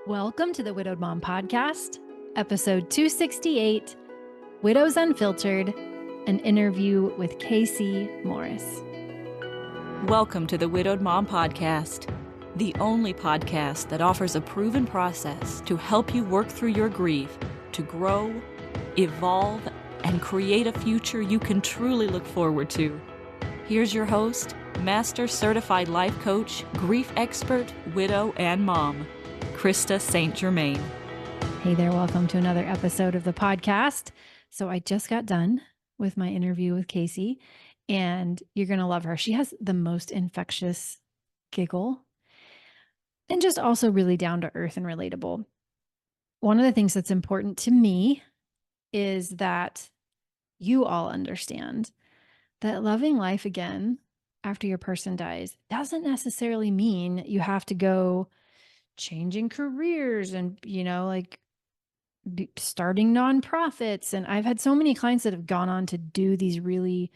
Welcome to the Widowed Mom Podcast, episode 268, Widows Unfiltered, an interview with Casey Morris. Welcome to the Widowed Mom Podcast, the only podcast that offers a proven process to help you work through your grief, to grow, evolve, and create a future you can truly look forward to. Here's your host, Master Certified Life Coach, grief expert, widow, and mom, Krista St-Germain. Hey there, welcome to another episode of the podcast. So I just got done with my interview with Casey, and you're going to love her. She has the most infectious giggle and just also really down to earth and relatable. One of the things that's important to me is that you all understand that loving life again after your person dies doesn't necessarily mean you have to go changing careers and, starting nonprofits. And I've had so many clients that have gone on to do these really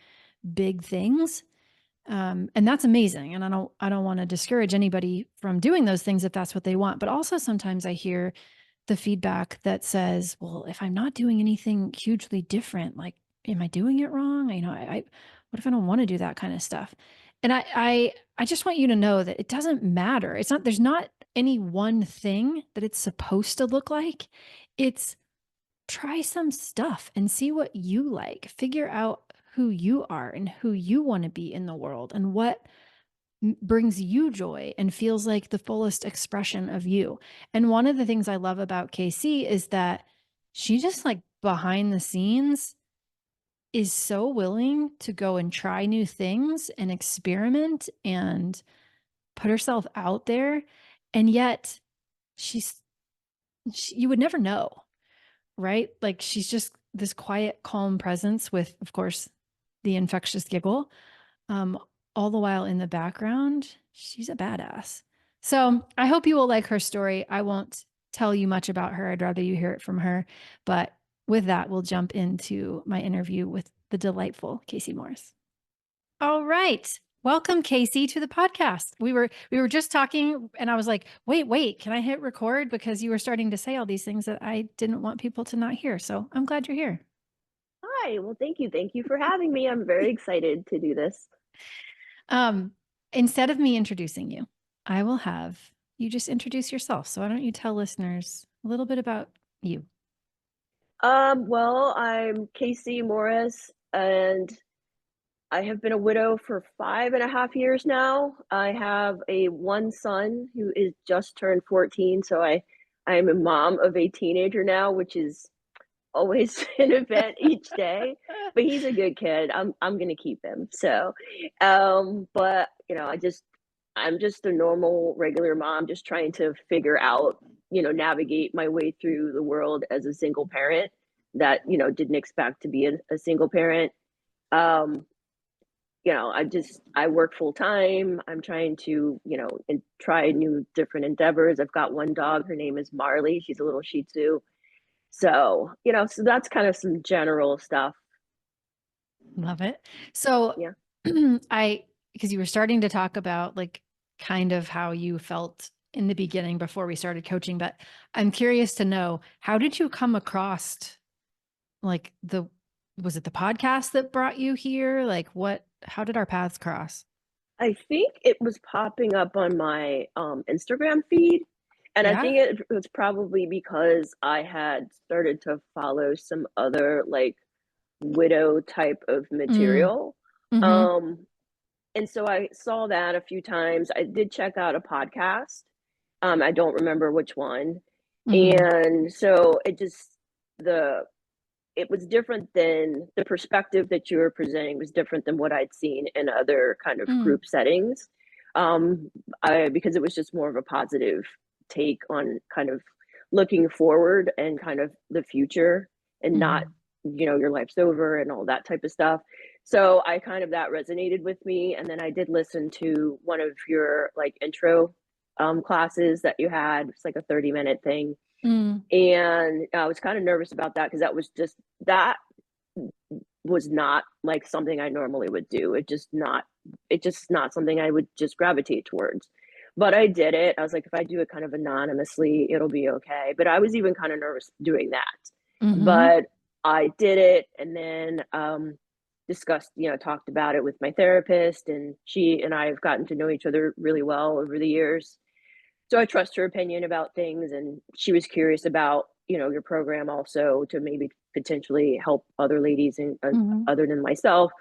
big things. And that's amazing. And I don't want to discourage anybody from doing those things if that's what they want. But also sometimes I hear the feedback that says, well, if I'm not doing anything hugely different, like, am I doing it wrong? What if I don't want to do that kind of stuff? And I just want you to know that it doesn't matter. There's not any one thing that it's supposed to look like. It's try some stuff and see what you like. Figure out who you are and who you want to be in the world and what brings you joy and feels like the fullest expression of you. And one of the things I love about KC is that she just like behind the scenes is so willing to go and try new things and experiment and put herself out there. And yet you would never know, right? Like she's just this quiet, calm presence with, of course, the infectious giggle. All the while in the background, she's a badass. So I hope you will like her story. I won't tell you much about her. I'd rather you hear it from her. But with that, we'll jump into my interview with the delightful Casey Morris. All right. Welcome, Casey, to the podcast. We were just talking and I was like, wait, can I hit record? Because you were starting to say all these things that I didn't want people to not hear. So I'm glad you're here. Hi, well, thank you. Thank you for having me. I'm very excited to do this. Instead of me introducing you, I will have you just introduce yourself. So why don't you tell listeners a little bit about you? Well, I'm Casey Morris, and I have been a widow for 5.5 years now. I have one son who is just turned 14, so I'm a mom of a teenager now, which is always an event each day. But he's a good kid. I'm gonna keep him. So, but I'm just a normal, regular mom, just trying to figure out, navigate my way through the world as a single parent that, didn't expect to be a single parent. I work full time. I'm trying to, try new different endeavors. I've got one dog. Her name is Marley. She's a little Shih Tzu. So, so that's kind of some general stuff. Love it. So Yeah. because you were starting to talk about like kind of how you felt in the beginning before we started coaching, but I'm curious to know, how did you come across like was it the podcast that brought you here? Like how did our paths cross? I think it was popping up on my Instagram feed. And Yeah? I think it was probably because I had started to follow some other like widow type of material. Mm-hmm. And so I saw that a few times. I did check out a podcast. I don't remember which one. Mm-hmm. And so it was different than the perspective that you were presenting was different than what I'd seen in other kind of group settings. Because it was just more of a positive take on kind of looking forward and kind of the future and not, your life's over and all that type of stuff. So that resonated with me. And then I did listen to one of your like intro classes that you had. It's like a 30-minute thing. And I was kind of nervous about that because that was not like something I normally would do. It's just not something I would just gravitate towards. but I did it. I was like, if I do it kind of anonymously, it'll be okay. But I was even kind of nervous doing that. Mhm. But I did it, and then discussed, talked about it with my therapist, and she and I have gotten to know each other really well over the years. So I trust her opinion about things, and she was curious about, your program also to maybe potentially help other ladies and Mhm. other than myself.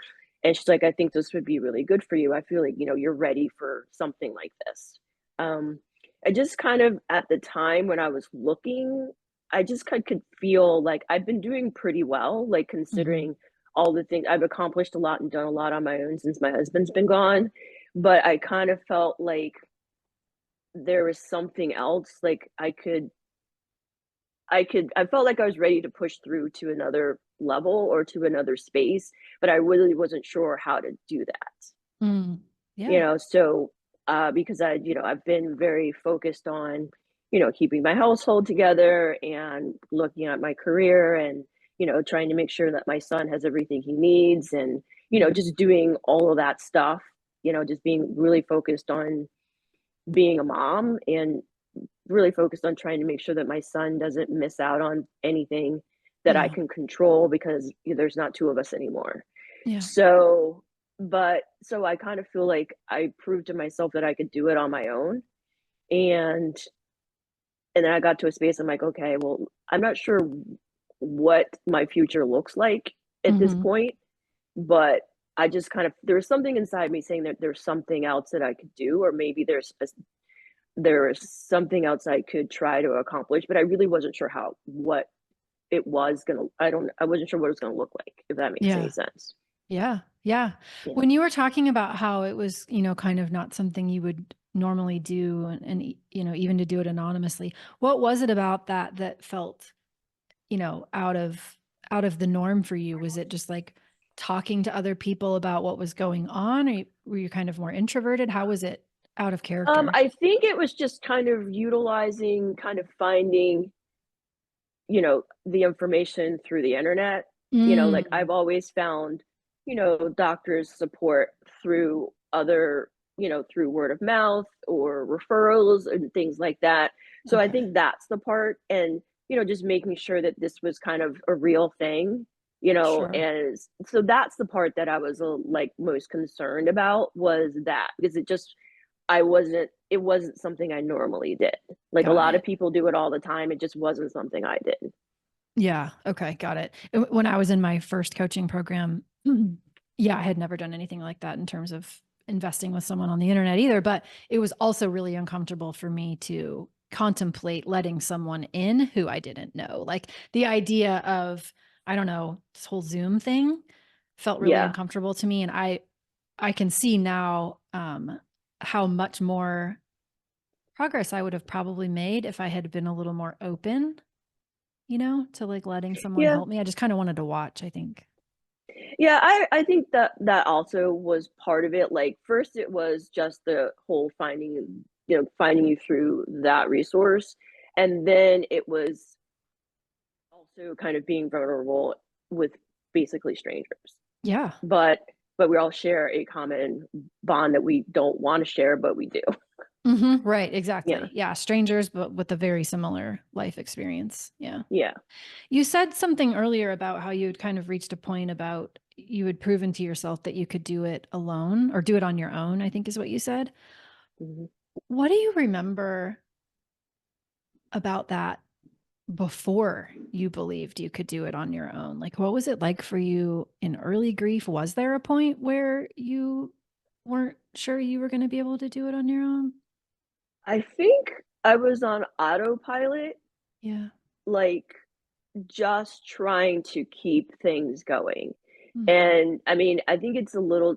And she's like, I think this would be really good for you. I feel like, you're ready for something like this. Um, I just kind of at the time when I was looking, I just could feel like I've been doing pretty well, like Mhm. considering all the things I've accomplished a lot and done a lot on my own since my husband's been gone. But I kind of felt like there was something else, like I felt like I was ready to push through to another level or to another space, but I really wasn't sure how to do that. Mm. Yeah. So because I've been very focused on, keeping my household together and looking at my career and, trying to make sure that my son has everything he needs and, just doing all of that stuff, just being really focused on being a mom and really focused on trying to make sure that my son doesn't miss out on anything that I Yeah. can control because there's not two of us anymore. Yeah. So, so I kind of feel like I proved to myself that I could do it on my own. And and then I got to a space I'm like, okay, well, I'm not sure what my future looks like at this Mhm. point, but I just kind of there's something inside me saying that there's something else that I could do, or maybe there is something else I could try to accomplish, but I really wasn't sure what it was gonna I wasn't sure what it was gonna look like, if that makes any Yeah. sense. Yeah. Yeah. Yeah. When you were talking about how it was, kind of not something you would normally do and even to do it anonymously, what was it about that that felt, out of the norm for you? Was it just like talking to other people about what was going on, or were you kind of more introverted? How was it out of character? I think it was just kind of utilizing, kind of finding, the information through the internet. Like Mm. I've always found, doctors support through other, through word of mouth or referrals and things like that. So I Okay. think that's the part. And, just making sure that this was kind of a real thing, Sure. and so that's the part that I was like most concerned about was that because it wasn't something I normally did. Like a Got lot of it. people do it all the time. It just wasn't something I did. Yeah. Okay. Got it. When I was in my first coaching program, yeah, I had never done anything like that in terms of investing with someone on the internet either. But it was also really uncomfortable for me to contemplate letting someone in who I didn't know. Like the idea of, I don't know, this whole Zoom thing felt really Yeah. uncomfortable to me. And I can see now how much more progress I would have probably made if I had been a little more open, to like letting someone Yeah. help me. I just kind of wanted to watch, I think. Yeah, I think that that also was part of it. Like first it was just the whole finding you through that resource. And then it was also kind of being vulnerable with basically strangers. Yeah. But we all share a common bond that we don't want to share, but we do. Right. Yeah. Exactly. Yeah. Strangers, but with a very similar life experience. Yeah. Yeah. You said something earlier about how you had kind of reached a point about you had proven to yourself that you could do it alone or do it on your own, I think is what you said. Mhm. What do you remember about that before you believed you could do it on your own? Like, what was it like for you in early grief? Was there a point where you weren't sure you were going to be able to do it on your own? I think I was on autopilot, Yeah. like just trying to keep things going. Hmm. And I mean, I think it's a little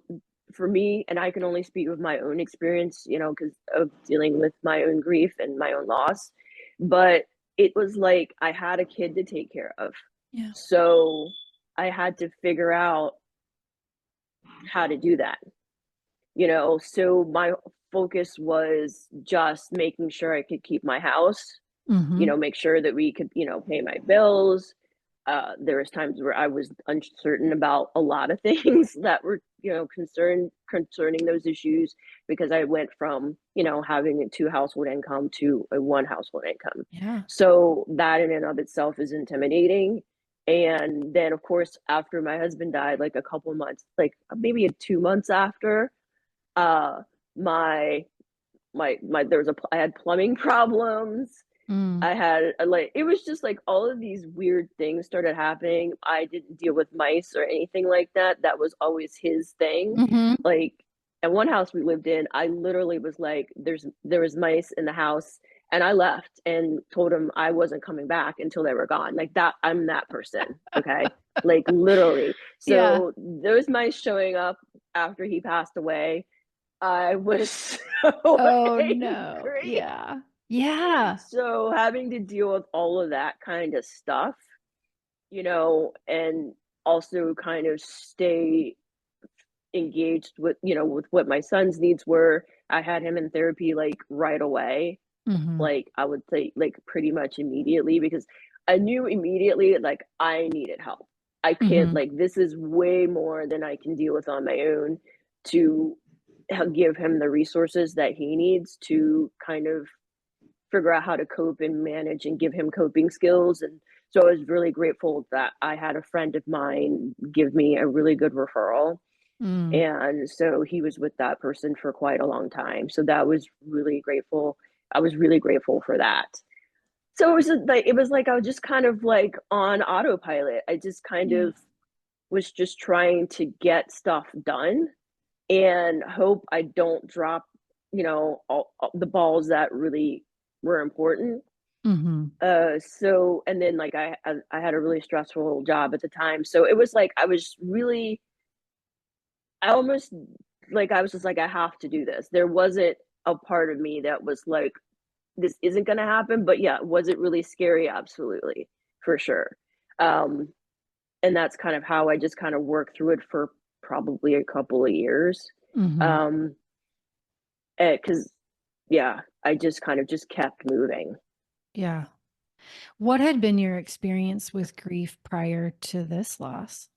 for me, and I can only speak of my own experience, because of dealing with my own grief and my own loss. But it was like I had a kid to take care of. Yeah. So I had to figure out how to do that. So my focus was just making sure I could keep my house, Hmm. make sure that we could, pay my bills, there was times where I was uncertain about a lot of things that were, concerning those issues, because I went from, having a two household income to a one household income. Yeah. So that in and of itself is intimidating. And then of course, after my husband died, like a couple months, like maybe 2 months after, uh, my I had plumbing problems. Mm. I had it was just like all of these weird things started happening. I didn't deal with mice or anything like that. That was always his thing. Mhm. Like at one house we lived in, I literally was like, there was mice in the house, and I left and told him I wasn't coming back until they were gone. Like that, I'm that person. Okay. Like literally. Yeah. So those mice showing up after he passed away, I was so Oh, no. angry. Yeah. Yeah. So having to deal with all of that kind of stuff, and also kind of stay engaged with, with what my son's needs were. I had him in therapy like right away. Mhm. Like I would say like pretty much immediately, because I knew immediately like I needed help. I can't, Mhm. like, this is way more than I can deal with on my own, to give him the resources that he needs to kind of figure out how to cope and manage and give him coping skills. And so I was really grateful that I had a friend of mine give me a really good referral. Mm. And so he was with that person for quite a long time. So that was really grateful. I was really grateful for that. So it was like I was just kind of like on autopilot. I just kind Yeah. of was just trying to get stuff done and hope I don't drop, all the balls that really were important. Mhm. So and then like I had a really stressful job at the time. So it was like I was really I almost like I was just like, I have to do this. There wasn't a part of me that was like, this isn't gonna happen. But yeah, was it really scary? Absolutely, for sure. Um, and that's kind of how I just kind of worked through it for probably a couple of years. Mhm. Um, because yeah, I just kind of just kept moving. Yeah. What had been your experience with grief prior to this loss?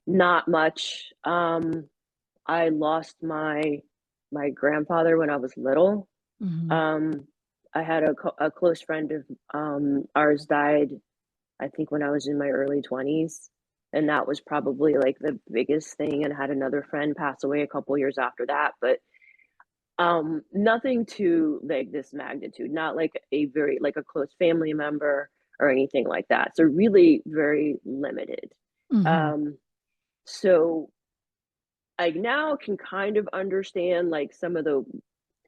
Not much. I lost my grandfather when I was little. Mhm. Um, I had a close friend of ours died, I think, when I was in my early 20s, and that was probably like the biggest thing. And had another friend pass away a couple years after that, but nothing to like this magnitude, not like a very like a close family member or anything like that. So really very limited. Mhm. Um, so I now can kind of understand like some of the,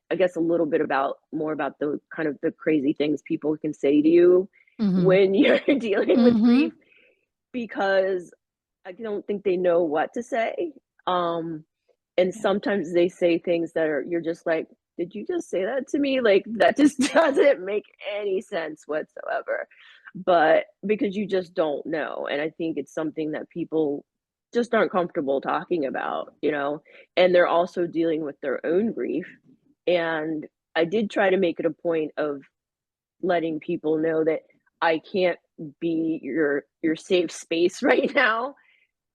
I guess, a little bit about more about the kind of the crazy things people can say to you Mhm. when you're dealing with grief, Mhm. because I don't think they know what to say. Um, and Yeah. sometimes they say things that are, you're just like, did you just say that to me? Like that just doesn't make any sense whatsoever. But because you just don't know. And I think it's something that people just aren't comfortable talking about, and they're also dealing with their own grief. And I did try to make it a point of letting people know that I can't be your safe space right now,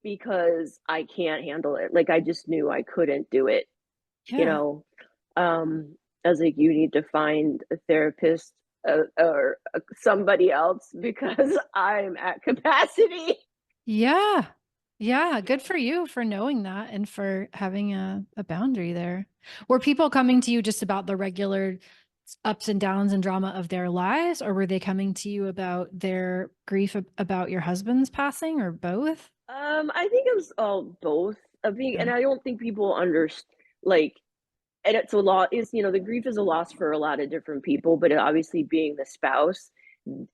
because I can't handle it. Like I just knew I couldn't do it, you Yeah. know. I was like, you need to find a therapist, or somebody else, because I'm at capacity. Yeah. Yeah, good for you for knowing that and for having a boundary there. Were people coming to you just about the regular ups and downs and drama of their lives, or were they coming to you about their grief about your husband's passing, or both? I think it was all both. I think, and Okay. I don't think people understand, like, and it's a lot. Is the grief is a loss for a lot of different people, but obviously being the spouse,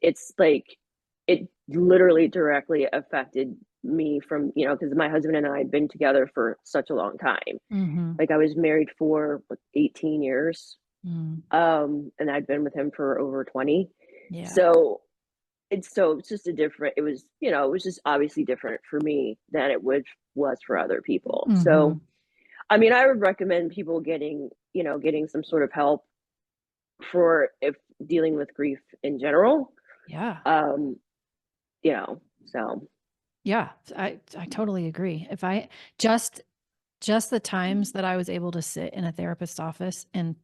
it's like it literally directly affected me from, because my husband and I had been together for such a long time. Mhm. Like I was married for like 18 years, Mm. and I'd been with him for over 20. Yeah. So it's just a different. It was just obviously different for me than it was for other people. So Mhm. I mean, I would recommend people getting some sort of help for if dealing with grief in general. Yeah. Um, so. Yeah, I totally agree. If I just the times that I was able to sit in a therapist's office and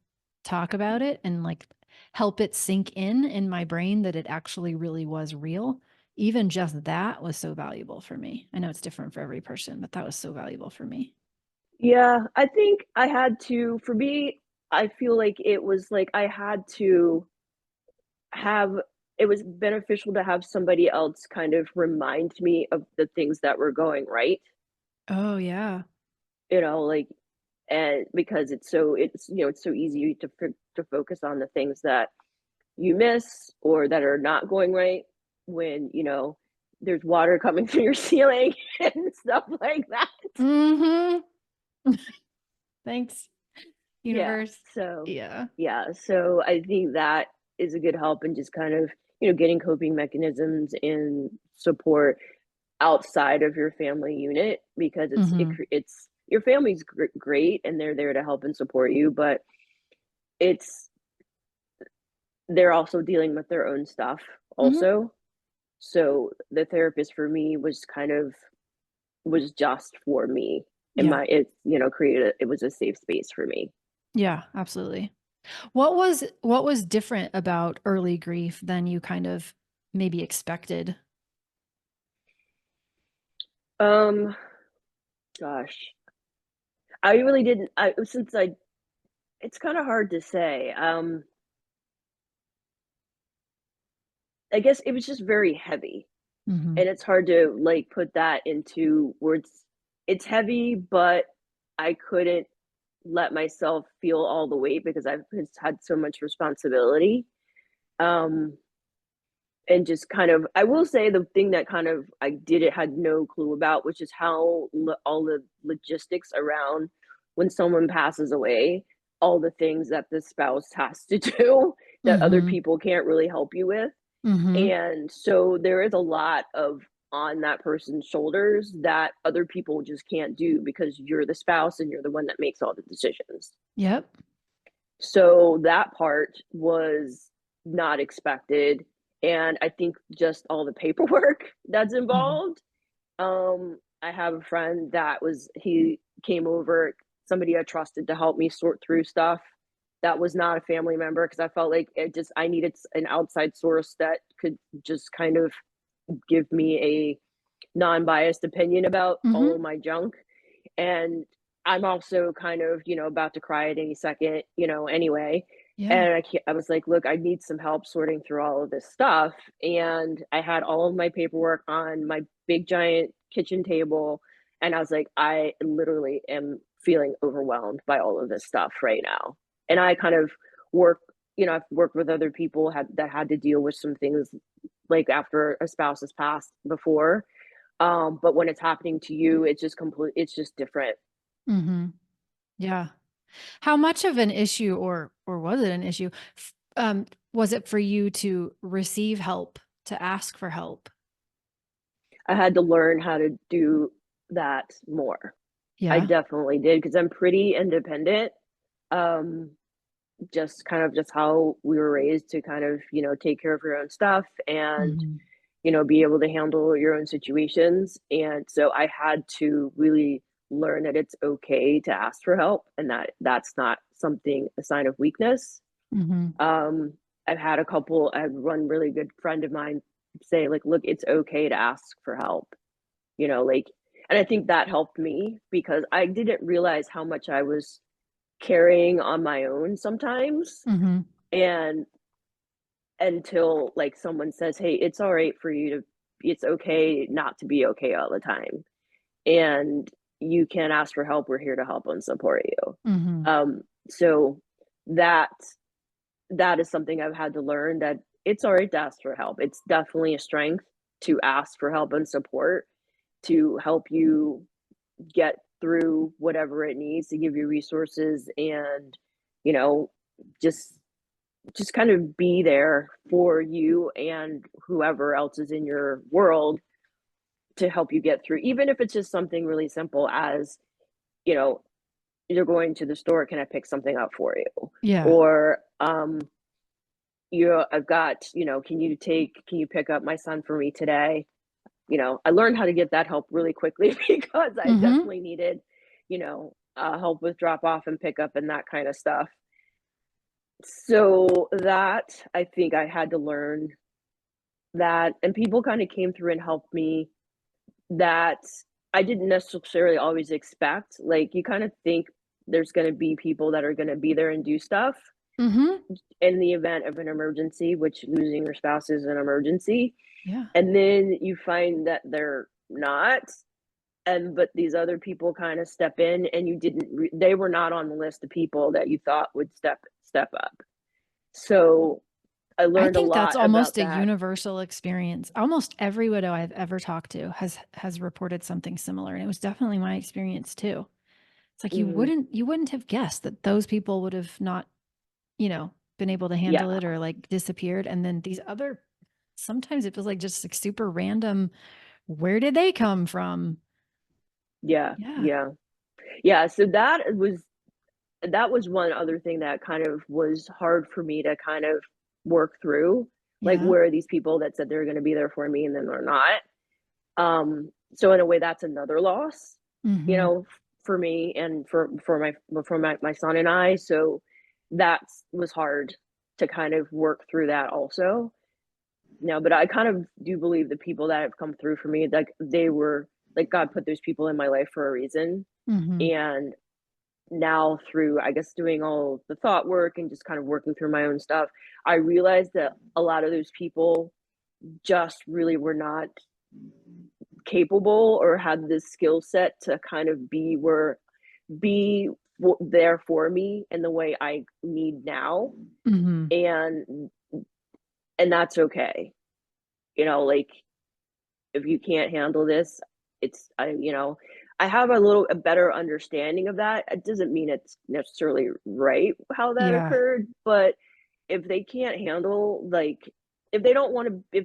talk about it and like help it sink in my brain that it actually really was real, even just that was so valuable for me. I know it's different for every person, but that was so valuable for me. Yeah, I think I had to for me, I feel like it was like I had to have it was beneficial to have somebody else kind of remind me of the things that were going right, Oh, yeah. like and because it's so easy to focus on the things that you miss or that are not going right when, there's water coming through your ceiling and stuff like that. Mhm. Thanks, Yeah. universe. So, Yeah. yeah. So I think that is a good help in just kind of, getting coping mechanisms and support outside of your family unit because Mhm. it's your family's great and they're there to help and support you, but it's they're also dealing with their own stuff Mhm. also. So the therapist for me was just for me and Yeah. it was a safe space for me. Yeah, absolutely. What was different about early grief than you kind of maybe expected? Um, gosh, I really didn't. I since I It's kind of hard to say. I guess it was just very heavy, Mhm. and it's hard to like put that into words. It's heavy, but I couldn't let myself feel all the weight because I've just had so much responsibility. Um, and just kind of, I will say the thing that kind of I did it had no clue about, which is how all the logistics around when someone passes away, all the things that the spouse has to do that other Mhm. people can't really help you with. Mhm. And so there is a lot of on that person's shoulders that other people just can't do because you're the spouse and you're the one that makes all the decisions. Yep. So that part was not expected. And I think just all the paperwork that's Mhm. involved. I have a friend he came over, somebody I trusted to help me sort through stuff that was not a family member because I felt like I needed an outside source that could just kind of give me a non-biased opinion about all Mhm. of my junk. And I'm also kind of, about to cry at any second, anyway. Yeah. And I was like, look, I need some help sorting through all of this stuff. And I had all of my paperwork on my big giant kitchen table. And I was like, I literally am feeling overwhelmed by all of this stuff right now. And I kind of work, I've worked with other people that had to deal with some things like after a spouse has passed before. But when it's happening to you, it's just different. Mhm. Yeah. How much of an issue or was it an issue? Was it for you to receive help, to ask for help? I had to learn how to do that more. I Yeah. definitely did because I'm pretty independent. Um, just how we were raised to kind of, take care of your own stuff and, Mhm. be able to handle your own situations. And so I had to really learn that it's okay to ask for help and that that's not a sign of weakness. Mhm. Um, I had one really good friend of mine say, like, look, it's okay to ask for help, like, and I think that helped me because I didn't realize how much I was carrying on my own sometimes. Mhm. And until like someone says, hey, it's okay not to be okay all the time. And you can ask for help. We're here to help and support you. Mhm. So that that is something I've had to learn that it's all right to ask for help. It's definitely a strength to ask for help and support to help you get through whatever it needs to give you resources and, you know, just just kind of be there for you and whoever else is in your world to help you get through, even if it's just something really simple as, you know, you're going to the store, can I pick something up for you? Yeah. Or I've got, can you pick up my son for me today? I learned how to get that help really quickly because I Mhm. definitely needed, help with drop off and pick up and that kind of stuff. So that I think I had to learn that, and people kind of came through and helped me that I didn't necessarily always expect. Like, you kind of think there's going to be people that are going to be there and do stuff Mhm. in the event of an emergency, which losing your spouse is an emergency. Yeah. And then you find that they're not. But these other people kind of step in, and they were not on the list of people that you thought would step up. So I I learned a think that's lot almost about a that. universal experience. Almost every widow I've ever talked to has reported something similar, and it was definitely my experience too. It's like Mhm. you wouldn't have guessed that those people would have not, been able to Yeah, handle it or like disappeared, and then these other sometimes it feels like just like super random, where did they come from? yeah, Yeah. yeah. Yeah, so that was one other thing that kind of was hard for me to kind of work through, like, Yeah. where are these people that said they're gonna be there for me and then they're not? So in a way, that's another loss, Mhm. for me and for my son and I, so that was hard to kind of work through that also. No, but I kind of do believe the people that have come through for me, like, they were like, God put those people in my life for a reason, Mhm. and now through, I guess, doing all the thought work and just kind of working through my own stuff, I realized that a lot of those people just really were not capable or had the skill set to kind of be there for me in the way I need now, Mhm. and that's okay. Like, if you can't handle this, I have a better understanding of that. It doesn't mean it's necessarily right how that Yeah. occurred, but if they can't handle, like, if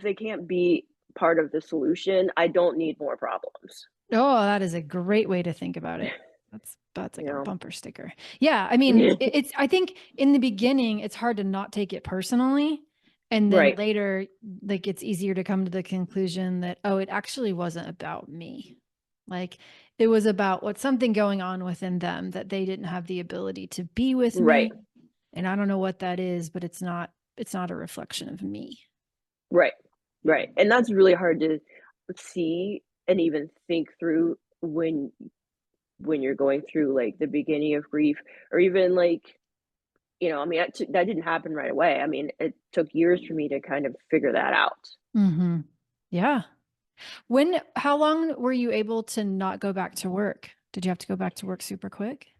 they can't be part of the solution, I don't need more problems. Oh, that is a great way to think about it. That's You like a know? bumper sticker. Yeah, I mean, it's I think in the beginning it's hard to not take it personally, and then Right, later like it's easier to come to the conclusion that oh, it actually wasn't about me. Like it was about what's something going on within them that they didn't have the ability to be with right, me, and I don't know what that is, but it's not a reflection of me. right, right, and that's really hard to see and even think through when you're going through, like, the beginning of grief, or even, like, I mean, that didn't happen right away. I mean, it took years for me to kind of figure that out. Mhm. Yeah. How long were you able to not go back to work? Did you have to go back to work super quick?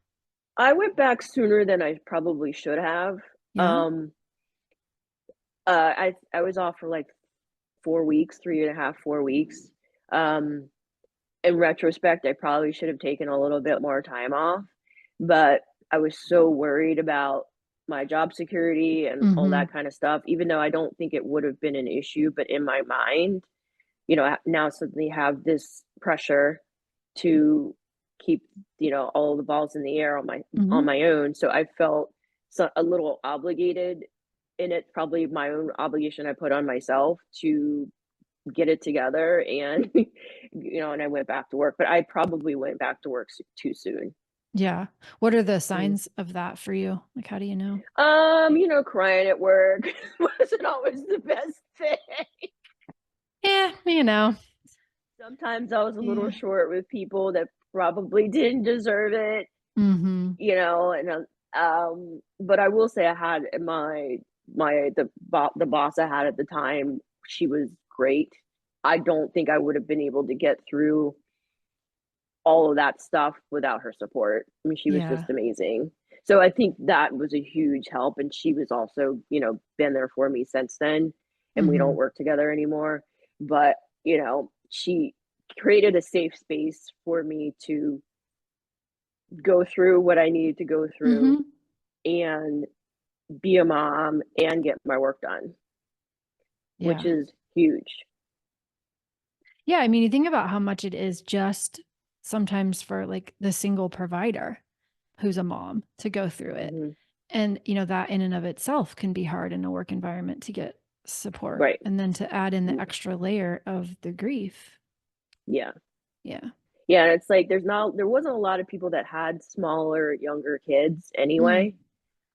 I went back sooner than I probably should have. Yeah? Um, I was off for, like, 4 weeks, 3.5, 4 weeks. Um, in retrospect, I probably should have taken a little bit more time off, but I was so worried about my job security and all Mhm. that kind of stuff, even though I don't think it would have been an issue, but in my mind, now suddenly have this pressure to keep, all the balls in the air on Mhm. my own. So I felt a little obligated, and it's probably my own obligation I put on myself to get it together, and and I went back to work, but I probably went back to work too soon. Yeah. What are the Mm. signs of that for you? Like, how do you know? Crying at work wasn't always the best thing. Yeah, you know. Sometimes I was a little Yeah. short with people that probably didn't deserve it, Mhm. and but I will say I had the boss I had at the time, she was great. I don't think I would have been able to get through all of that stuff without her support. I mean, she was Yeah. just amazing. So I think that was a huge help, and she was also, been there for me since then, and we don't Mhm. work together anymore, but, she created a safe space for me to go through what I needed to go through Mhm. and be a mom and get my work done, which Yeah. is huge. Yeah, I mean, you think about how much it is just sometimes for like the single provider who's a mom to go through it. Mhm. And, that in and of itself can be hard in a work environment to get support. Right. And then to add in the extra layer of the grief. Yeah. Yeah. Yeah. And it's like, there wasn't a lot of people that had smaller, younger kids anyway.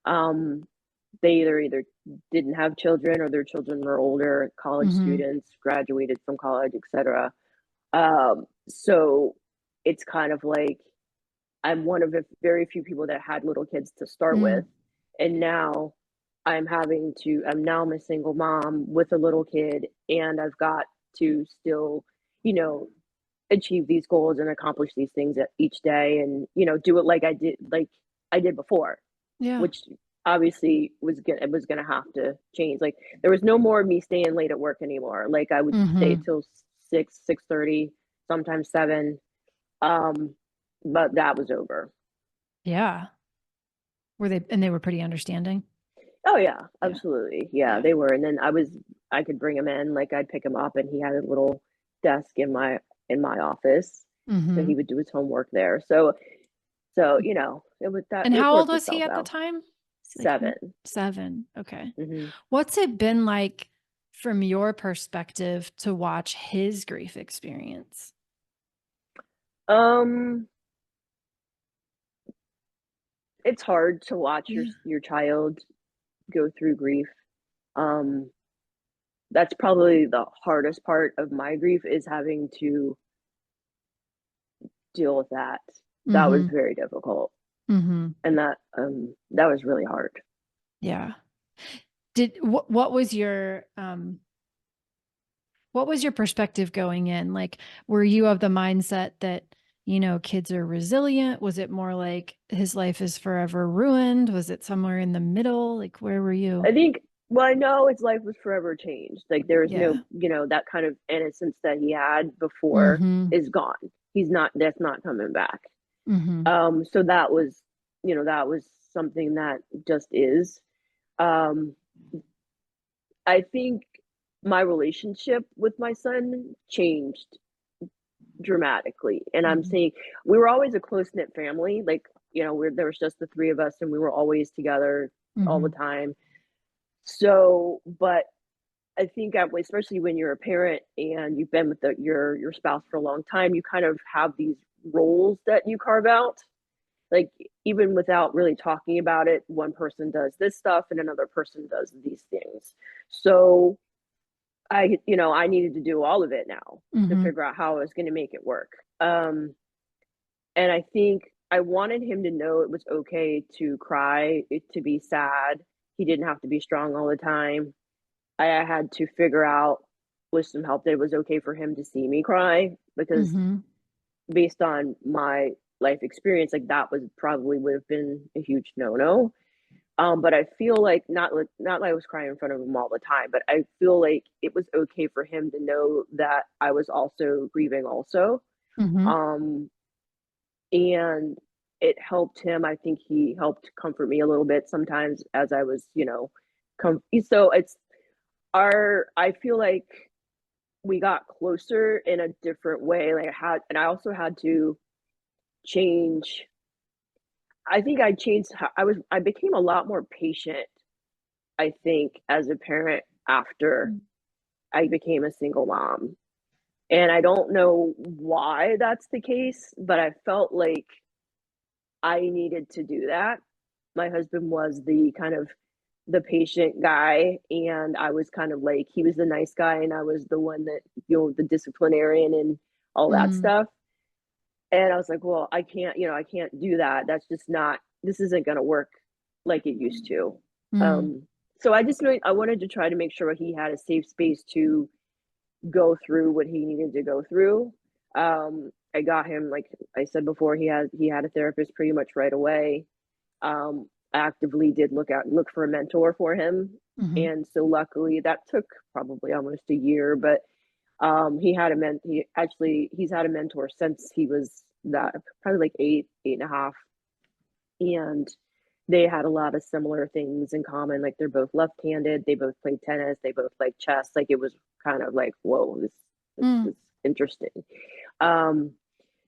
They either didn't have children or their children were older, college students, graduated from college, etc. So it's kind of like I'm one of the very few people that had little kids to start with. And now I'm a single mom with a little kid, and I've got to still, you know, achieve these goals and accomplish these things each day, and, do it like I did before, Yeah. which obviously was gonna have to change. Like, there was no more me staying late at work anymore. Like, I would stay till 6:30, sometimes 7. But that was over. Yeah. They were pretty understanding? Oh yeah, Yeah. absolutely. Yeah, Yeah. they were. And then I could bring him in, like I'd pick him up and he had a little desk in my office. So he would do his homework there. So, And it how old worked was he itself at the out. time? Like 7. 7. Okay. Hmm. What's it been like from your perspective to watch his grief experience? Um, it's hard to watch Yeah. your child go through grief. Um, that's probably the hardest part of my grief, is having to deal with that. That was very difficult. And that was really hard. Yeah. What was your perspective going in? Like, were you of the mindset that, kids are resilient? Was it more like his life is forever ruined? Was it somewhere in the middle? Like, where were you? I think, well, I know his life was forever changed. Like, there was no, Yeah. that kind of innocence that he had before is gone. That's not coming back. So that was something that just is. Um, I think my relationship with my son changed dramatically. And I'm saying, we were always a close knit family. Like, there was just the three of us and we were always together all the time. So, but I think, especially when you're a parent and you've been with your spouse for a long time, you kind of have these roles that you carve out. Like, even without really talking about it, one person does this stuff and another person does these things. So I needed to do all of it now to figure out how I was going to make it work. And I think I wanted him to know it was okay to cry, to be sad. He didn't have to be strong all the time. I had to figure out, with some help, that it was okay for him to see me cry, because based on my life experience, like, that would have been a huge no-no. But I feel like, not like I was crying in front of him all the time, but I feel like it was okay for him to know that I was also grieving also. Um, and it helped him. I think he helped comfort me a little bit sometimes as I was, so I feel like we got closer in a different way. Like, I also had to change. I think I changed how I became a lot more patient, I think, as a parent after I became a single mom. And I don't know why that's the case, but I felt like I needed to do that. My husband was the patient guy, and I was kind of like, he was the nice guy and I was the one that, the disciplinarian and all that stuff. And I was like, well, I can't do that. This isn't going to work like it used to. So I wanted to try to make sure he had a safe space to go through what he needed to go through. I got him, like I said before, he had a therapist pretty much right away. Actively did look for a mentor for him. And so luckily that took probably almost a year, but he's had a mentor since he was that probably like 8.5, and they had a lot of similar things in common. Like, they're both left-handed, they both played tennis, they both like chess. Like, it was kind of like, whoa, this is interesting.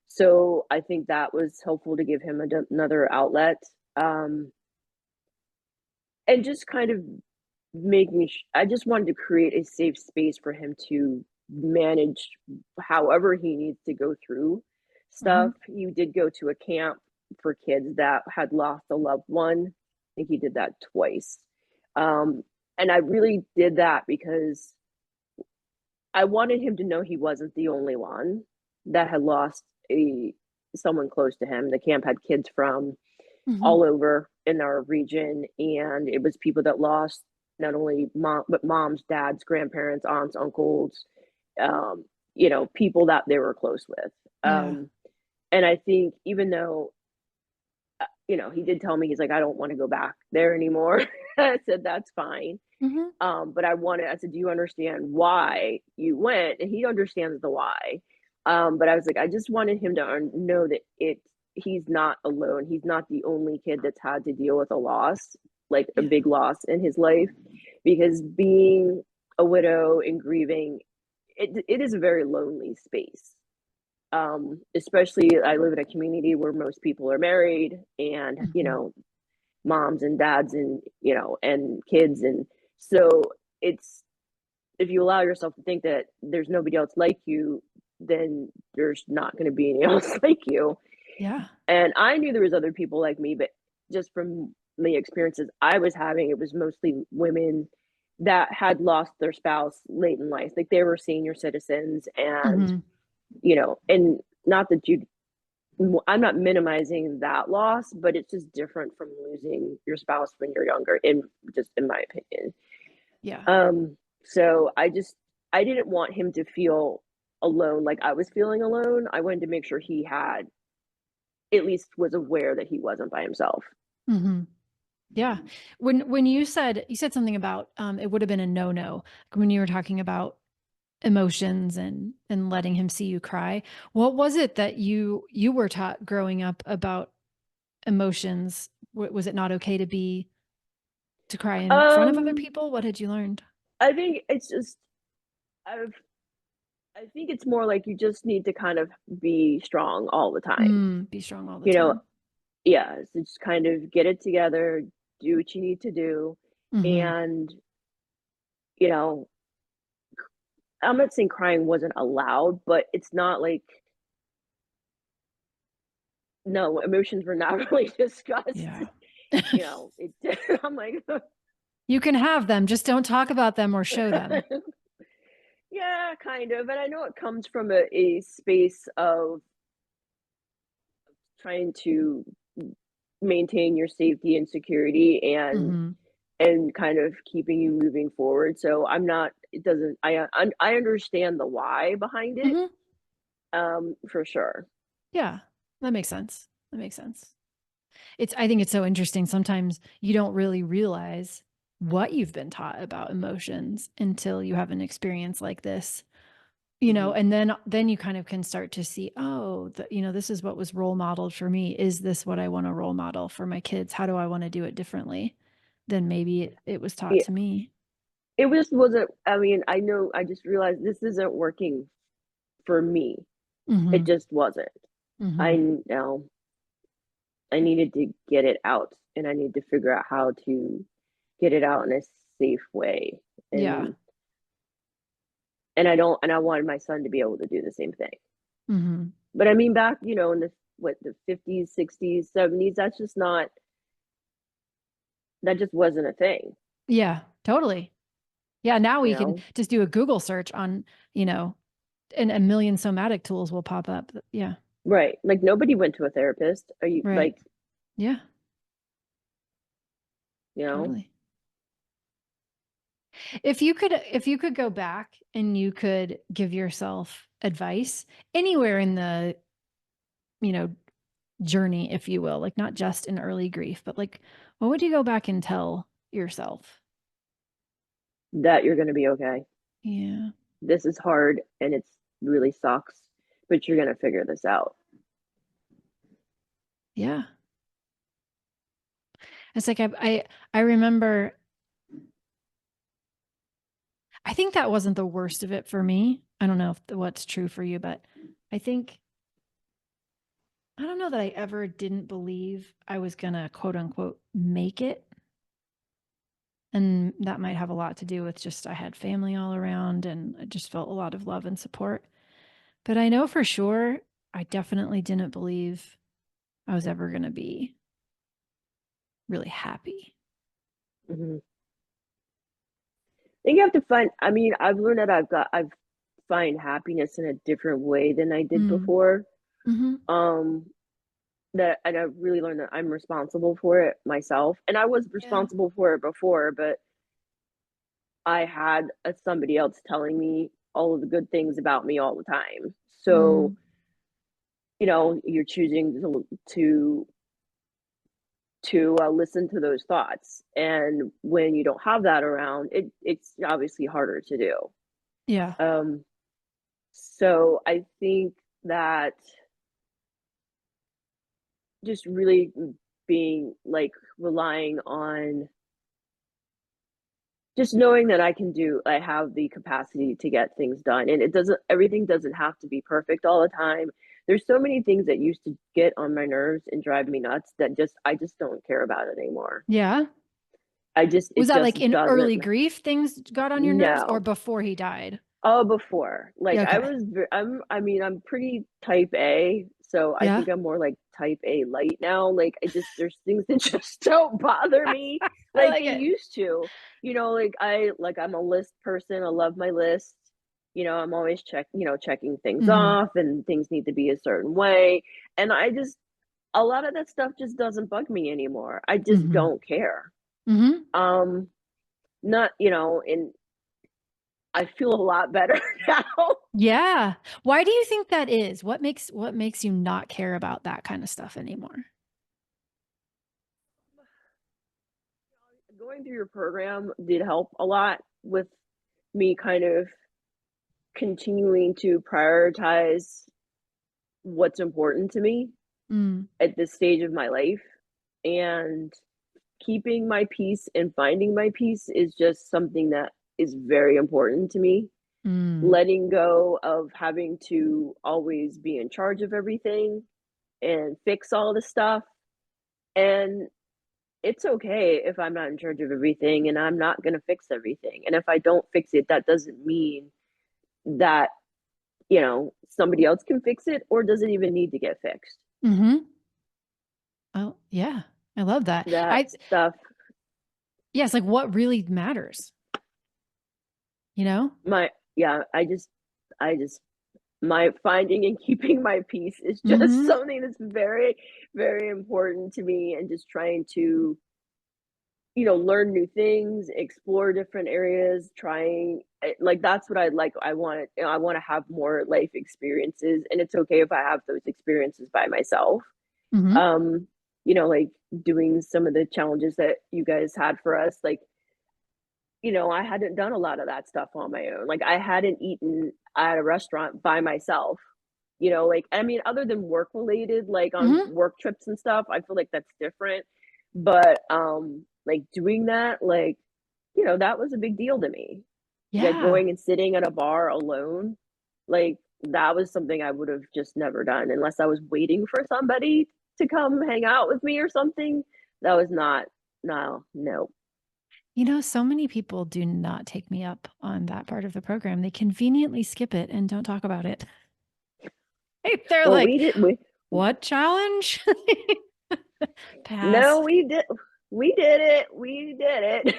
So I think that was helpful to give him another outlet. and just kind of I just wanted to create a safe space for him to manage however he needs to go through Mhm. stuff. He did go to a camp for kids that had lost a loved one. I think he did that twice. Um, and I really did that because I wanted him to know he wasn't the only one that had lost a someone close to him. The camp had kids from Mhm. all over in our region, and it was people that lost not only but moms, dads, grandparents, aunts, uncles, um, people that they were close with. Yeah. And I think even though he did tell me, he's like, I don't want to go back there anymore. I said that's fine. Mhm. But I said, do you understand why you went? And he understands the why. But I was like, I just wanted him to know that he's not alone. He's not the only kid that's had to deal with a loss, like a Yeah. big loss in his life, because being a widow and grieving, it is a very lonely space. Especially I live in a community where most people are married and, Mhm. moms and dads and, and kids. And so it's, if you allow yourself to think that there's nobody else like you, then there's not going to be anyone else like you. Yeah. And I knew there was other people like me, but just from the experiences I was having, it was mostly women that had lost their spouse late in life. Like they were senior citizens and, Mhm. and not that I'm not minimizing that loss, but it's just different from losing your spouse when you're younger, in my opinion. Yeah. So I didn't want him to feel alone like I was feeling alone. I wanted to make sure he had at least was aware that he wasn't by himself. Mhm. Yeah. When you said something about, it would have been a no-no when you were talking about emotions and letting him see you cry. What was it that you were taught growing up about emotions? Was it not okay to cry in front of other Um, people? What had you learned? I think it's just I've I think it's more like you just need to kind of be strong all the time. Be strong all the You know, time. yeah, so just kind of get it together, do what you need to do, Mhm. and you know, I'm not saying crying wasn't allowed, but it's not like no, emotions were not really discussed. Yeah. It I'm like You can have them, just don't talk about them or show them. yeah, kind of. And I know it comes from a space of trying to maintain your safety and security Mhm. and kind of keeping you moving forward. So I'm not it doesn't I understand the why behind it, Mhm. for sure. Yeah. That makes sense. That makes sense. I think it's so interesting. Sometimes you don't really realize what you've been taught about emotions until you have an experience like this, Mhm. and then you kind of can start to see, oh, this is what was role modeled for me. Is this what I want to role model for my kids? How do I want to do it differently than maybe it was taught Yeah, to me? it just wasn't I mean, I know I just realized this isn't working for me. It Mhm. just wasn't. I Mhm. know I needed to get it out and I need to figure out how to get it out in a safe way. Yeah. And I wanted my son to be able to do the same thing. Mhm. But I mean back, in the 50s, 60s, 70s, that just wasn't a thing, Yeah, totally. Yeah, now you we can know? just do a Google search on, and a million somatic tools will pop up. Yeah, Right. Like nobody went to a therapist. Are you right. like, Yeah, you know, totally. If you could go back and you could give yourself advice anywhere in the, you know, journey, if you will, like not just in early grief, but like what would you go back and tell yourself? that you're going to be okay. Yeah. This is hard and it's really sucks, but you're going to figure this out. Yeah. It's like I remember I think that wasn't the worst of it for me. I don't know what's true for you, but I think I don't know that I ever didn't believe I was gonna quote unquote make it. And that might have a lot to do with just I had family all around and I just felt a lot of love and support. But I know for sure I definitely didn't believe I was ever going to be really happy. Mm-hmm. I think you have to find, I mean, I've learned that I've find happiness in a different way than I did Mm. before. Mm-hmm. Um, and I really learned that I'm responsible for it myself. And I was Yeah. responsible for it before, but I had somebody else telling me all of the good things about me all the time. So, Mm. you're choosing to listen to those thoughts. And when you don't have that around, it's obviously harder to do. Yeah. Um, so I think that just really being like relying on just knowing that I have the capacity to get things done. And everything doesn't have to be perfect all the time. There's so many things that used to get on my nerves and drive me nuts that I just don't care about it anymore. Yeah. Was It that just like in doesn't. early grief things got on your nerves or No. before he died? Oh, before. Like Okay. I mean, I'm pretty type A, so I Yeah. think I'm more like type A light now. Like there's things that just don't bother me I like like they it. used to. I'm a list person. I love my list. I'm always checking things Mm-hmm. off and things need to be a certain way. And a lot of that stuff just doesn't bug me anymore. I just Mm-hmm. don't care. Mm-hmm. Um not, and I feel a lot better now. Yeah. Why do you think that is? What makes you not care about that kind of stuff anymore? Going through your program did help a lot with me kind of continuing to prioritize what's important to me Mm. at this stage of my life. And keeping my peace and finding my peace is just something that is very important to me. Mm. Letting go of having to always be in charge of everything and fix all the stuff. And it's okay if I'm not in charge of everything and I'm not going to fix everything. And if I don't fix it, that doesn't mean that, somebody else can fix it or doesn't even need to get fixed. Mm-hmm. Oh, yeah. I love that. That stuff, Yes, like what really matters, you know? yeah, I just, my finding and keeping my peace is just Mm-hmm. something that's very, very important to me and just trying to learn new things, explore different areas, trying like that's what I'd like. I want to have more life experiences, and it's okay if I have those experiences by myself. Mm-hmm. Um, like doing some of the challenges that you guys had for us, like, I hadn't done a lot of that stuff on my own. Like I hadn't eaten at a restaurant by myself. Like I mean, other than work related, like on Mm-hmm. work trips and stuff, I feel like that's different. But like doing that, like, that was a big deal to me. Like Yeah. going and sitting at a bar alone, like that was something I would have just never done unless I was waiting for somebody to come hang out with me or something. That was not, no, no. You know, so many people do not take me up on that part of the program. They conveniently skip it and don't talk about it. They're Well, like, what challenge? no, Pass. we did it. We did it.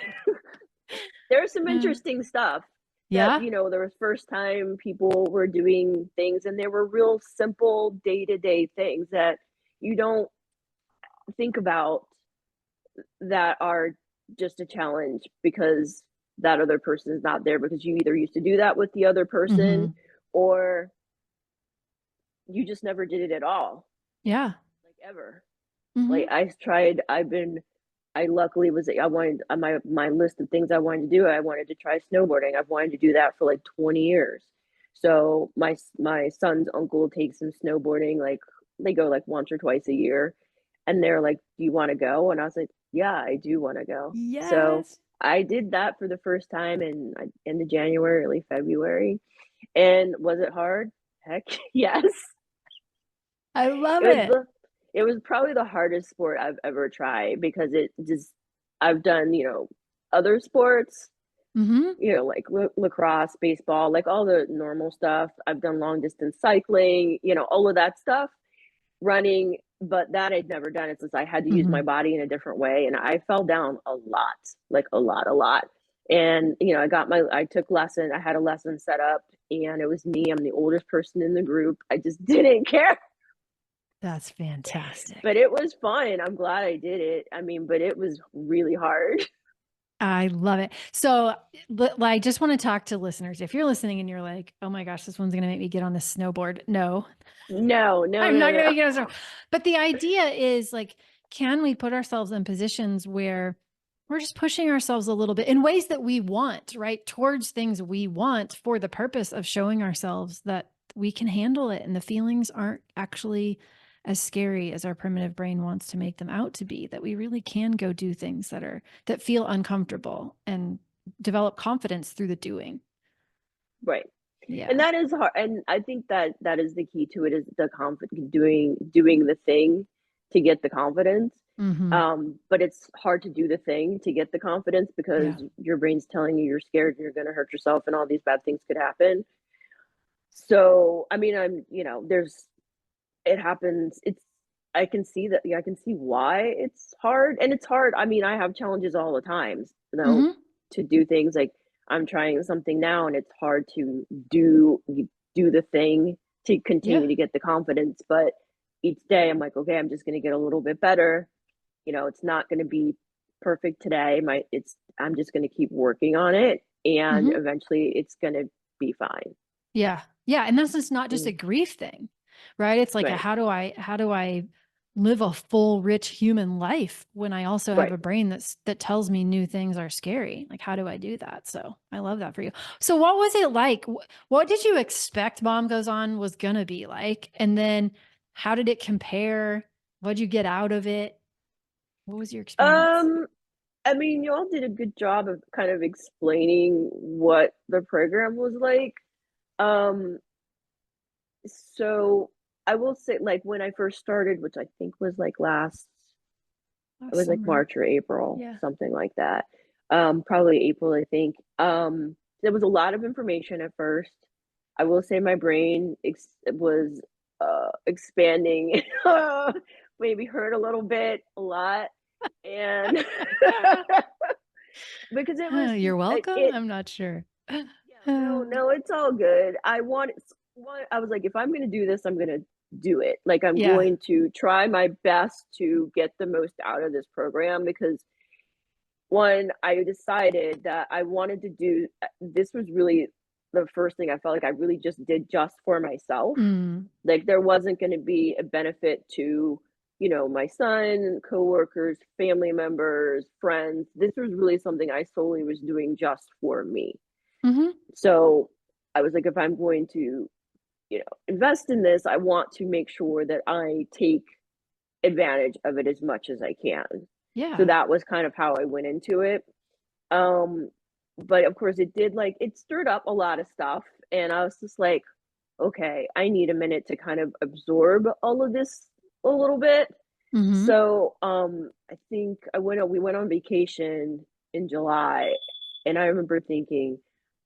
There's some Uh, interesting stuff that, yeah. there was first time people were doing things and they were real simple day-to-day things that you don't think about that are just a challenge because that other person is not there because you either used to do that with the other person Mm-hmm. or you just never did it at all, Yeah. like ever. Mm-hmm. Like I luckily I wanted my list of things I wanted to do. I wanted to try snowboarding. I've wanted to do that for like 20 years. So my son's uncle takes him snowboarding. Like they go like once or twice a year, and they're like, "Do you want to go?" And I was like, "Yeah, I do want to go." So Yes. I did that for the first time in end of January, early February. And was it hard? Heck yes. I love It was it. the it was probably the hardest sport I've ever tried because it just I've done, other sports, Mhm. like lacrosse, baseball, like all the normal stuff. I've done long distance cycling, all of that stuff, running, but that I'd never done. It's just I had to use my Mhm. body in a different way, and I fell down a lot, like a lot. And I took lesson. I had a lesson set up, and it was me. I'm the oldest person in the group. I just didn't care, That's but fantastic. it was fun. I'm glad I did it. I mean, but it was really hard. I love it. So, I just want to talk to listeners. If you're listening and you're like, "Oh my gosh, this one's going to make me get on the snowboard." No, No, no, I'm no, not going to no. make it on the snowboard. But the idea is like, can we put ourselves in positions where we're just pushing ourselves a little bit in ways that we want, right? Towards things we want for the purpose of showing ourselves that we can handle it and the feelings aren't actually as scary as our primitive brain wants to make them out to be, that we really can go do things that feel uncomfortable and develop confidence through the doing. Right. And Yeah. that is hard, and I think that that is the key to it, is the confidence, doing the thing to get the confidence. Mhm. But it's hard to do the thing to get the confidence Yeah. because your brain's telling you you're scared and you're going to hurt yourself and all these bad things could happen. So, I mean, there's it happens. I can see that. Yeah, I can see why it's hard, and it's hard. I mean, I have challenges all the times, Mhm. to do things like I'm trying something now, and it's hard to do the thing to Yeah. continue to get the confidence. But each day, I'm like, okay, I'm just going to get a little bit better. It's not going to be perfect today. I'm just going to keep working on it, and Mhm. eventually, it's going to be fine. Yeah. Yeah, and that's just not just a Mm, grief thing, right? It's like, right, how do I live a full, rich human life when I also have right. a brain that tells me new things are scary? Like, how do I do that? So I love that for you. So what was it like? What did you expect Mom Goes On was gonna be like? And then how did it compare? What'd you get out of it? What was your experience? Um, I mean, y'all did a good job of kind of explaining what the program was like. Um, so I will say, like, when I first started, which I think was like it Last was like summer. March or April, Yeah. something like that. Probably April, I think. There was a lot of information at first. I will say my brain was expanding, maybe hurt a little bit, a lot, and because it was You're welcome. it I'm not sure. yeah, no, no, it's all good. I was like, if I'm gonna do this, I'm gonna do it. Like, I'm Yeah. going to try my best to get the most out of this program because one, I decided that I wanted to do this was really the first thing I felt like I really just did just for myself. Mm. Like, there wasn't gonna be a benefit to, my son, coworkers, family members, friends. This was really something I solely was doing just for me. Mhm. So I was like, if I'm going to, invest in this, I want to make sure that I take advantage of it as much as I can. So Yeah. that was kind of how I went into it. Um, but of course, it stirred up a lot of stuff. And I was just like, okay, I need a minute to kind of absorb all of this a little bit. Mhm. So I think we went on vacation in July, and I remember thinking,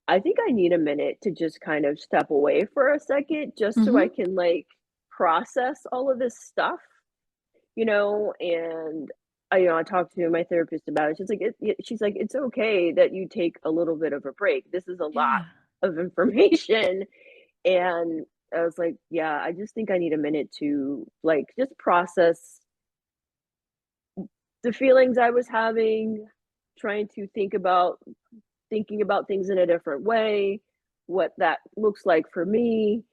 I think I need a minute to just kind of step away for a second just so I Mhm. can like process all of this stuff, and I talked to my therapist about it. She's like, it's okay that you take a little bit of a break. This is a lot Yeah. of information. And I was like, yeah, I just think I need a minute to like just process the feelings I was having, trying to thinking about things in a different way, what that looks like for me.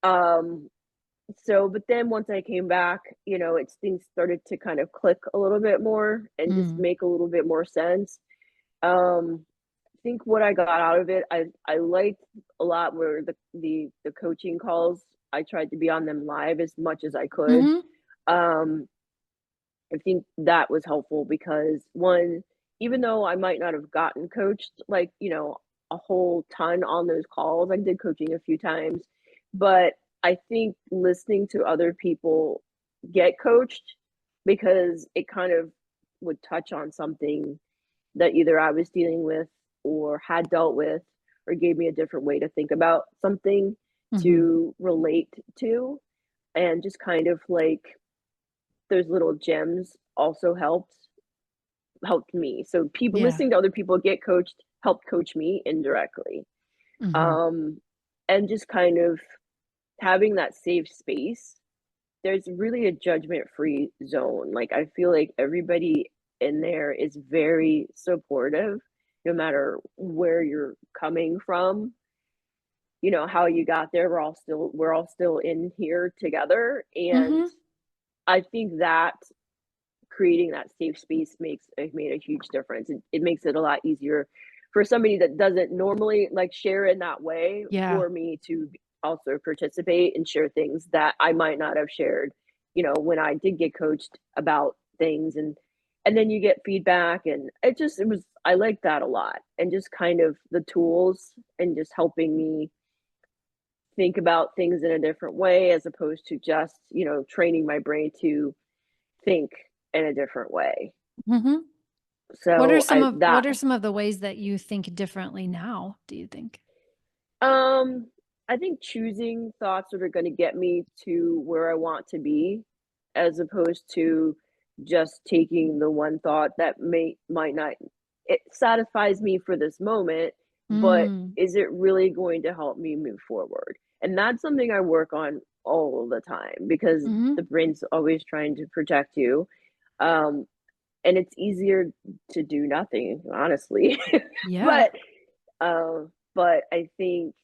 Um, but then once I came back, it's things started to kind of click a little bit more and just Mm. make a little bit more sense. I think what I got out of it, I liked a lot where the coaching calls, I tried to be on them live as much as I could. Mhm. Um, I think that was helpful because one, even though I might not have gotten coached like, a whole ton on those calls, I did coaching a few times, but I think listening to other people get coached because it kind of would touch on something that either I was dealing with or had dealt with, or gave me a different way to think about something Mhm. to relate to. And just kind of like those little gems also helped me. So people Yeah. listening to other people get coached helped coach me indirectly. Mhm. Um, and just kind of having that safe space, there's really a judgment-free zone. Like, I feel like everybody in there is very supportive, no matter where you're coming from, how you got there. We're all still in here together, and Mhm. I think that creating that safe space made a huge difference. It makes it a lot easier for somebody that doesn't normally like share in that way Yeah. for me to also participate and share things that I might not have shared, when I did get coached about things, and then you get feedback, and I like that a lot, and just kind of the tools and just helping me think about things in a different way as opposed to just, training my brain to think in a different way. Mhm. So I What that are some of the ways that you think differently now, do you think? um I think choosing thoughts that are going to get me to where I want to be, as opposed to just taking the one thought that might not, it satisfies me for this moment, but Mm. is it really going to help me move forward? And that's something I work on all the time, because Mhm. the brain's always trying to protect you. Um and it's easier to do nothing, honestly. Yeah. But but I think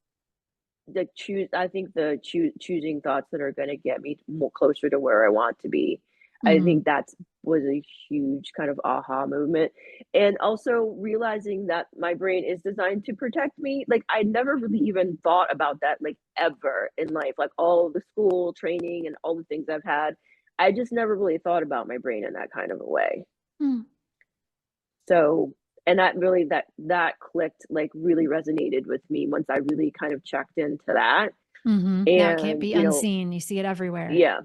choosing thoughts that are going to get me more closer to where I want to be. I Mhm. think that's was a huge kind of aha movement. And also realizing that my brain is designed to protect me. Like, I never really even thought about that, like, ever in life. Like, all the school training and all the things I've had, I just never really thought about my brain in that kind of a way. Mm. So, and that clicked, like, really resonated with me once I really kind of checked into that. Mhm. Yeah, it can't And, be unseen. You see it everywhere. yeah,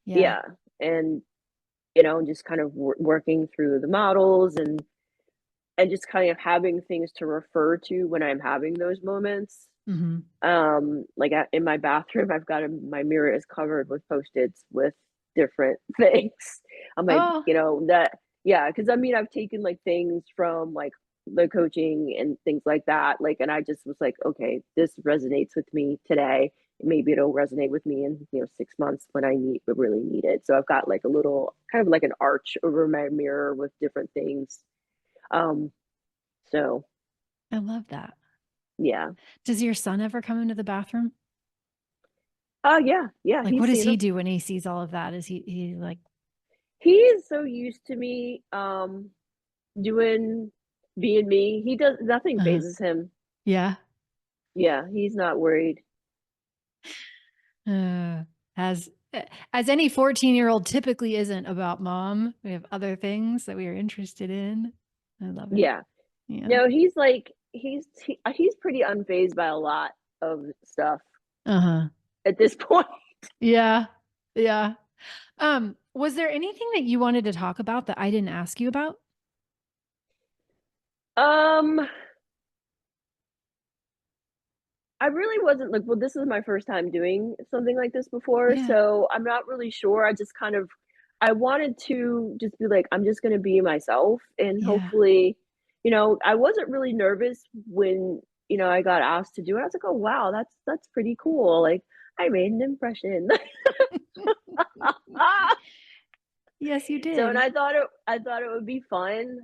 Yeah. yeah, and, just kind of working through the models, and just kind of having things to refer to when I'm having those moments. Mhm. Like, in my bathroom, my mirror is covered with Post-its with different things. I'm like, Oh, that, yeah, because I mean, I've taken like things from like the coaching and things like that. Like, and I just was like, okay, this resonates with me today. Maybe it'll resonate with me in, 6 months when I really need it. So I've got like a little kind of like an arch over my mirror with different things. Um, so I love that. yeah. Does your son ever come into the bathroom? Oh, yeah, yeah, Like, he's what does seen he them. do when he sees all of that? Is he like, He is so used to me, doing being me. He does nothing uh phases him. yeah, Yeah, he's not worried. uh, as as any 14-year-old typically isn't about mom. We have other things that we are interested in. I love it. Yeah. Yeah. No, he's like he's pretty unfazed by a lot of stuff Uh-huh. at this point. Yeah. Yeah. Was there anything that you wanted to talk about that I didn't ask you about? Um, I really wasn't like, well, this is my first time doing something like this before, Yeah. so I'm not really sure. I wanted to just be like, I'm just gonna be myself, and Yeah. hopefully, I wasn't really nervous when, I got asked to do it. I was like, "Oh, wow, that's pretty cool." Like, I made an impression. Yes, you So, and did. I thought it would be fun.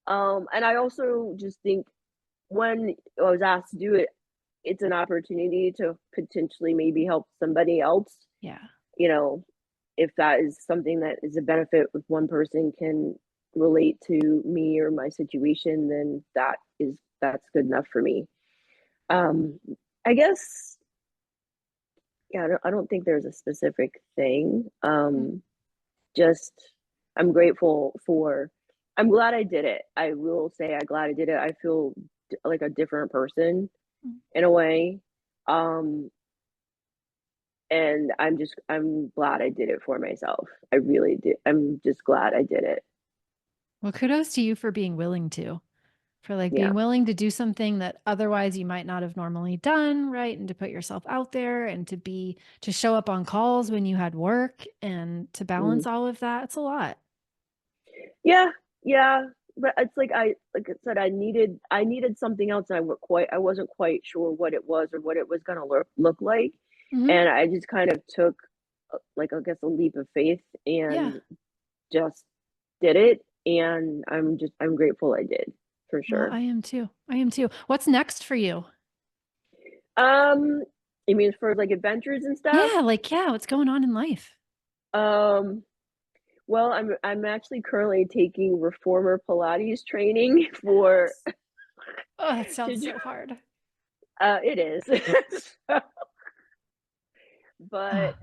And I also just think when I was asked to do it, it's an opportunity to potentially maybe help somebody else, Yeah. you know, if that is something that is a benefit, if one person can relate to me or my situation, then that's good enough for me. Um, I guess, yeah, I don't think there's a specific thing. Mm, Just I'm grateful for I'm glad I did it. I will say I'm glad I did it. I feel like a different person mm. in a way. Um, and I'm glad I did it for myself. I really did. I'm just glad I did it. Well, kudos to you for being willing to. for like Yeah. being willing to do something that otherwise you might not have normally done, right? And to put yourself out there and to show up on calls when you had work and to balance Mhm. all of that. It's a lot. Yeah, yeah, but it's like I said, I needed something else, and I wasn't quite sure what it was or what it was gonna look like, Hmm. and I just kind of took, like, I guess, a leap of faith Yeah. and just did it, and I'm grateful I did, for Well, sure. I am too. I am too. What's next for you? Um, you mean for, like, adventures and stuff? Yeah. Like, yeah, what's going on in life? Um, well, I'm actually currently taking reformer Pilates training for Yes. Oh, that to sounds do so hard. it is. But Ah.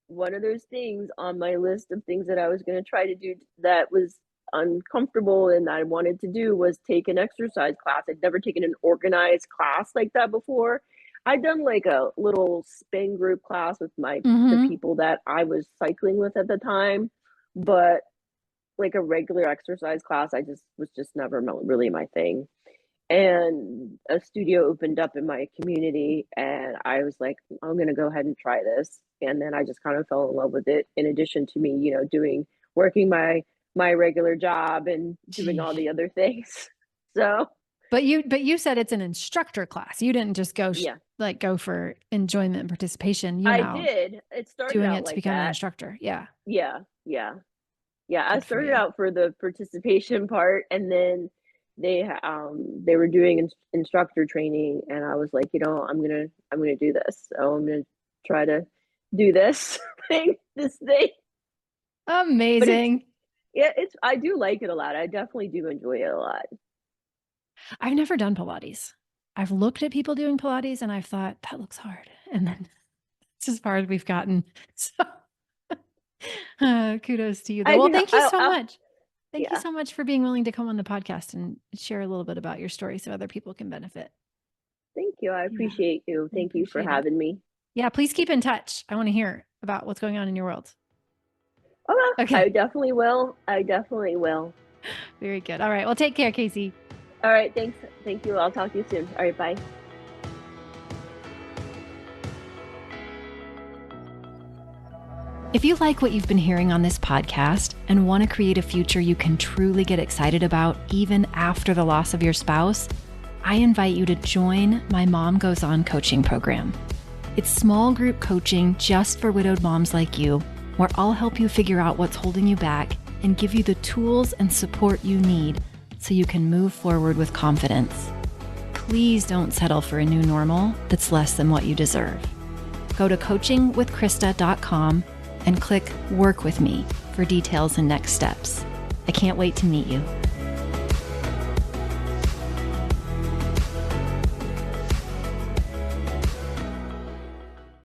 one of those things on my list of things that I was gonna try to do that was uncomfortable and I wanted to do was take an exercise class. I'd never taken an organized class like that before. I'd done like a little spin group class with the Mm-hmm. people that I was cycling with at the time, but like a regular exercise class, I just was just never really my thing. And a studio opened up in my community, and I was like, "I'm gonna go ahead and try this." And then I just kind of fell in love with it, in addition to me, doing working my regular job and doing Gee. all the other things. So, But you said it's an instructor class. You didn't just yeah, go for enjoyment and participation. You're I now did. It started doing out it to like become an that. instructor. Yeah. Yeah, yeah. Yeah, I Good for started you. out for the participation part, and then they were doing instructor training, and I was like, I'm gonna do this. So I'm gonna try to do this this thing. But it's Amazing. yeah, it's I do like it a lot. I definitely do enjoy it a lot. I've never done Pilates. I've looked at people doing Pilates and I've thought, that looks hard. And then it's as far as we've gotten. So kudos to you though. I Well, can thank you so I'll much. Thank you yeah. so much for being willing to come on the podcast and share a little bit about your story so other people can benefit. Thank you. I Yeah, appreciate you. I Thank you for appreciate it. having me. Yeah, please keep in touch. I want to hear about what's going on in your world. Okay, I Okay, definitely will. I definitely will. very good. All right. Well, take care, Casey. All right, thanks. Thank you. I'll talk to you soon. All right, bye. If you like what you've been hearing on this podcast and want to create a future you can truly get excited about even after the loss of your spouse, I invite you to join my Mom Goes On coaching program. It's small group coaching just for widowed moms like you, where I'll help you figure out what's holding you back and give you the tools and support you need so you can move forward with confidence. Please don't settle for a new normal that's less than what you deserve. Go to coachingwithkrista.com and click Work With Me for details and next steps. I can't wait to meet you.